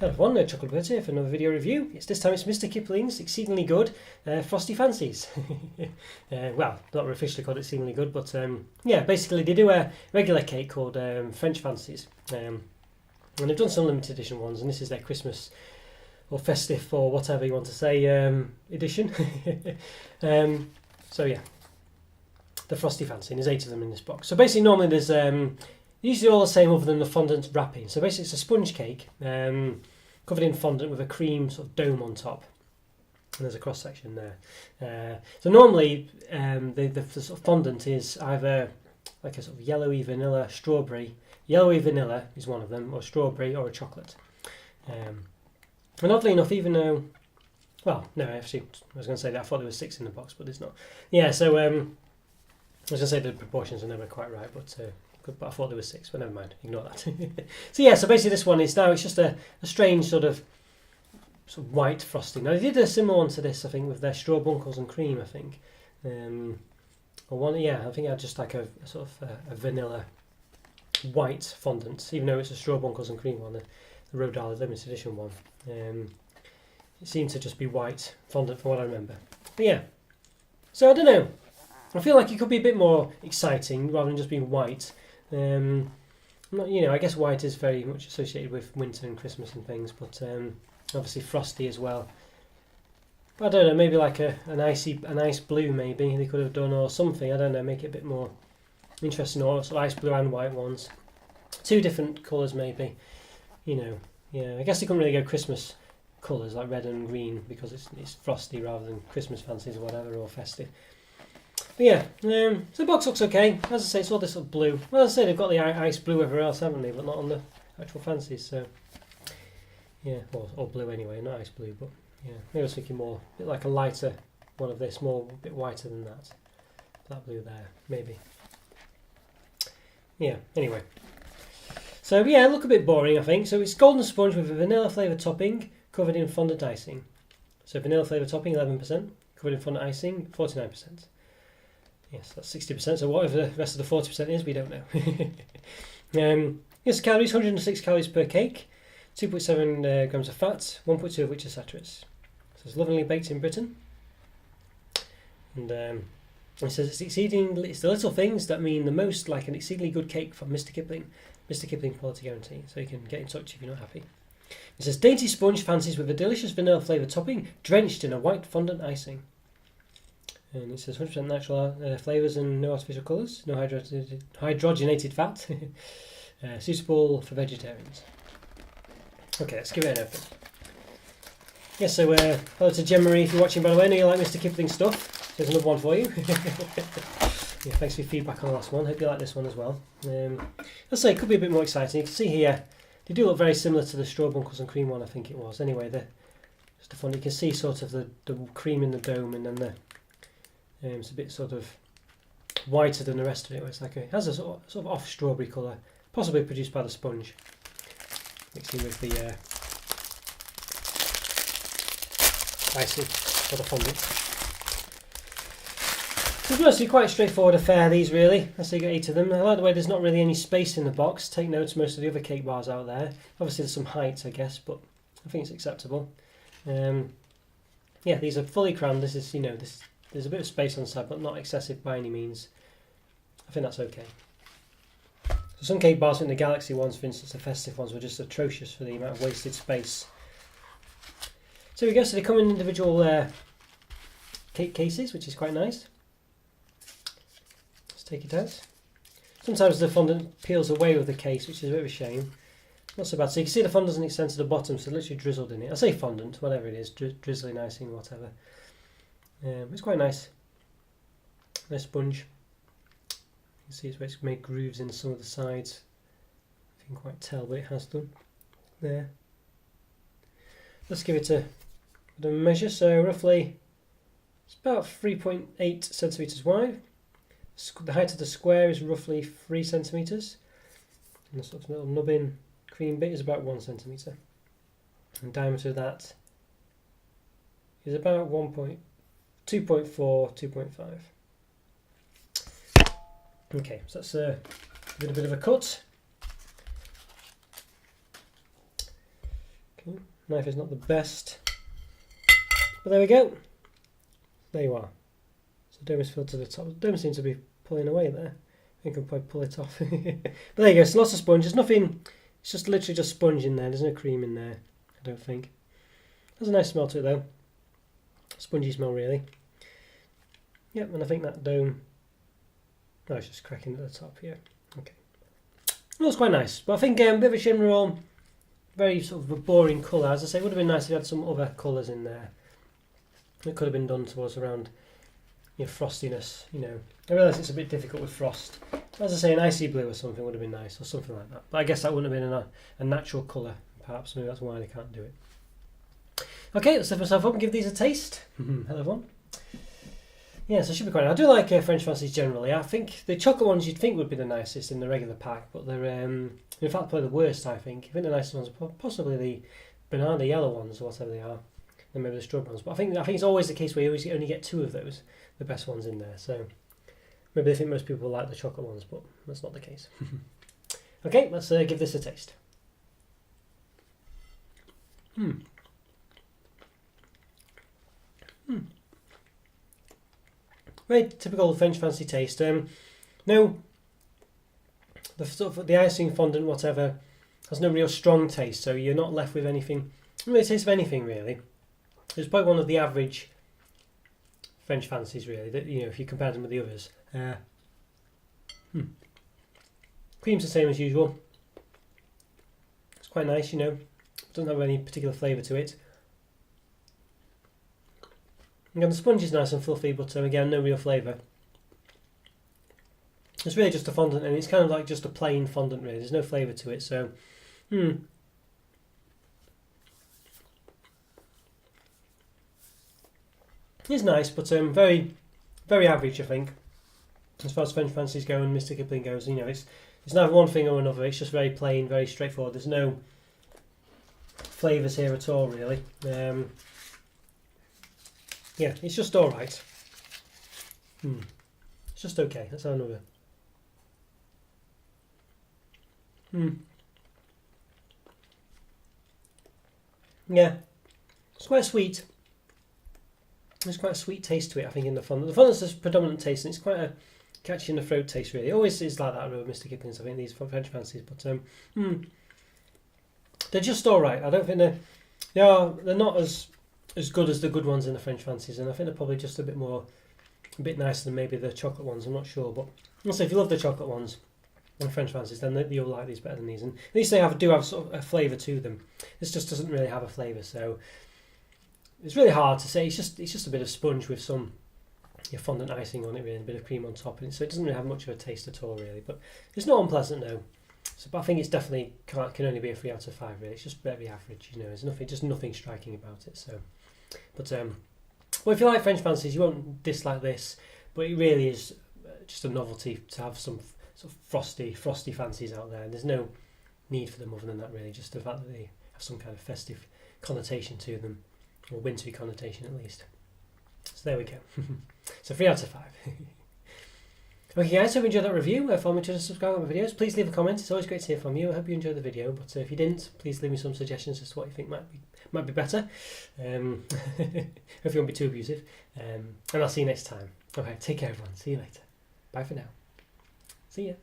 Hello everyone, Chocolo here for another video review. This time it's Mr. Kipling's exceedingly good Frosty Fancies. Well, not officially called exceedingly good, but yeah, basically they do a regular cake called French Fancies. And they've done some limited edition ones, and this is their Christmas or festive or whatever you want to say edition. So yeah, the Frosty Fancy, and there's 8 of them in this box. So basically normally there's usually all the same other than the fondant wrapping. So basically it's a sponge cake covered in fondant with a cream sort of dome on top. And there's a cross section there. So normally the sort of fondant is either like a sort of yellowy vanilla, strawberry. Yellowy vanilla is one of them, or strawberry, or a chocolate. And oddly enough, even though, well, no, actually, I was going to say that I thought there was 6 in the box, but there's not. Yeah, so I was going to say the proportions are never quite right, but I thought there was 6, but never mind, ignore that. So yeah, so basically this one is now, it's just a strange sort of white frosting. Now they did a similar one to this, I think, with their straw bunkles and cream, I think. Or one, yeah, I think I had just like a sort of a vanilla white fondant, even though it's a straw bunkles and cream one, the Rhode Island limited edition one. It seemed to just be white fondant from what I remember. But yeah, so I don't know. I feel like it could be a bit more exciting rather than just being white. Not, you know, I guess white is very much associated with winter and Christmas and things, but obviously frosty as well. I don't know, maybe like a nice blue maybe they could have done, or something. I don't know, make it a bit more interesting, or sort of ice blue and white ones. 2 different colours maybe. You know, yeah. I guess they couldn't really go Christmas colours like red and green because it's frosty rather than Christmas fancies or whatever, or festive. But yeah, so the box looks okay. As I say, it's all this sort of blue. Well, as I say, they've got the ice blue everywhere else, haven't they? But not on the actual fancies. So yeah, or blue anyway, not ice blue. But yeah, maybe I was thinking more a bit like a lighter one of this, more a bit whiter than that. That blue there, maybe. Yeah. Anyway, so yeah, look a bit boring, I think. So it's golden sponge with a vanilla flavour topping covered in fondant icing. So vanilla flavour topping 11%, covered in fondant icing 49%. Yes, that's 60%, so whatever the rest of the 40% is, we don't know. Yes, calories, 106 calories per cake, 2.7 grams of fat, 1.2 of which are saturates. So it's lovingly baked in Britain. And it says it's the little things that mean the most, like an exceedingly good cake from Mr. Kipling. Mr. Kipling quality guarantee, so you can get in touch if you're not happy. It says dainty sponge fancies with a delicious vanilla flavour topping drenched in a white fondant icing. And it says 100% natural flavours and no artificial colours, no hydrogenated fat, suitable for vegetarians. Okay, let's give it an open. Yes, so hello to Jen Marie if you're watching, by the way. I know you like Mr. Kipling stuff. There's another one for you. Yeah, thanks for your feedback on the last one. Hope you like this one as well. Let's say it could be a bit more exciting. You can see here, they do look very similar to the straw bunkles and cream one, I think it was. Anyway, just the fun. You can see sort of the cream in the dome, and then it's a bit sort of whiter than the rest of it. It's like it has a sort of off strawberry colour, possibly produced by the sponge, mixing with the icing or the fondant. It's mostly quite straightforward affair, these really. I say you got 8 of them. I like the way there's not really any space in the box. Take note of most of the other cake bars out there. Obviously there's some height, I guess, but I think it's acceptable. Yeah, these are fully crammed. This is, you know, there's a bit of space on the side, but not excessive by any means. I think that's okay. So some cake bars, in the Galaxy ones, for instance, the festive ones, were just atrocious for the amount of wasted space. So we go. So they come in individual cake cases, which is quite nice. Let's take it out. Sometimes the fondant peels away with the case, which is a bit of a shame. Not so bad. So you can see the fondant doesn't extend to the bottom, so it's literally drizzled in it. I say fondant, whatever it is, drizzling icing, whatever. It's quite nice. Nice sponge. You can see it's made grooves in some of the sides. You can quite tell, but it has done. There. Let's give it a bit of a measure. So roughly, it's about 3.8 centimetres wide. The height of the square is roughly 3 centimetres. And the sort of little nubbin cream bit is about 1 centimetre. And diameter of that is about 2.4, 2.5. Okay, so that's a bit of a cut. Okay. Knife is not the best, but there we go. There you are. So dome is filled to the top. The dome seems to be pulling away there. I think I'll probably pull it off. But there you go. It's lots of sponge. There's nothing. It's just literally just sponge in there. There's no cream in there, I don't think. There's a nice smell to it though. Spongy smell really. Yep, and I think that dome. No, it's just cracking at the top here. Okay. It looks quite nice, but I think a bit of a shimmer on. Very sort of a boring colour. As I say, it would have been nice if you had some other colours in there. It could have been done towards around your frostiness, you know. I realise it's a bit difficult with frost. As I say, an icy blue or something would have been nice, or something like that. But I guess that wouldn't have been a natural colour, perhaps. Maybe that's why they can't do it. Okay, let's set myself up and give these a taste. Hello everyone. Yeah, so it should be quite nice. I do like French Fancies generally. I think the chocolate ones you'd think would be the nicest in the regular pack, but they're in fact probably the worst, I think. I think the nicest ones are possibly the banana yellow ones or whatever they are. And maybe the strawberry ones, but I think it's always the case where you always only get 2 of those, the best ones in there. So maybe they think most people like the chocolate ones, but that's not the case. Okay, let's give this a taste. Very typical French fancy taste. No, the sort of the icing, fondant, whatever, has no real strong taste, so you're not left with anything. No real taste of anything really. It's probably one of the average French Fancies, really. That, you know, if you compare them with the others. Cream's the same as usual. It's quite nice, you know. Doesn't have any particular flavour to it. Again, the sponge is nice and fluffy, but again, no real flavour. It's really just a fondant, and it's kind of like just a plain fondant, really. There's no flavour to it, so it's nice, but very, very average, I think. As far as French Fancies go and Mr. Kipling goes, you know, it's neither one thing or another. It's just very plain, very straightforward. There's no flavours here at all, really. Yeah, it's just all right. It's just okay. Let's have another. Yeah, it's quite sweet. There's quite a sweet taste to it, I think, in the fondant. The fondant's a predominant taste, and it's quite a catchy in the throat taste, really. It always is like that with Mr. Kipling's, I think, these French Fancies. But they're just all right. I don't think they're not as good as the good ones in the French Fancies, and I think they're probably just a bit nicer than maybe the chocolate ones. I'm not sure, but also if you love the chocolate ones and French Fancies, then you'll like these better than these. And at least they do have sort of a flavour to them. This just doesn't really have a flavour, so. It's really hard to say. It's just a bit of sponge with some fondant icing on it, really, and a bit of cream on top, and so it doesn't really have much of a taste at all, really. But it's not unpleasant, no. So, but I think it's definitely can only be a 3 out of 5, really. It's just very average, you know. There's nothing striking about it. So, but well, if you like French Fancies, you won't dislike this. But it really is just a novelty to have some sort of frosty fancies out there. And there's no need for them other than that, really. Just the fact that they have some kind of festive connotation to them. Or wintry connotation at least. So there we go. So 3 out of 5. Okay guys, hope you enjoyed that review. If you to subscribe on my videos, please leave a comment. It's always great to hear from you. I hope you enjoyed the video, but if you didn't, please leave me some suggestions as to what you think might be better. If you won't be too abusive. And I'll see you next time. Okay, take care everyone. See you later. Bye for now. See ya.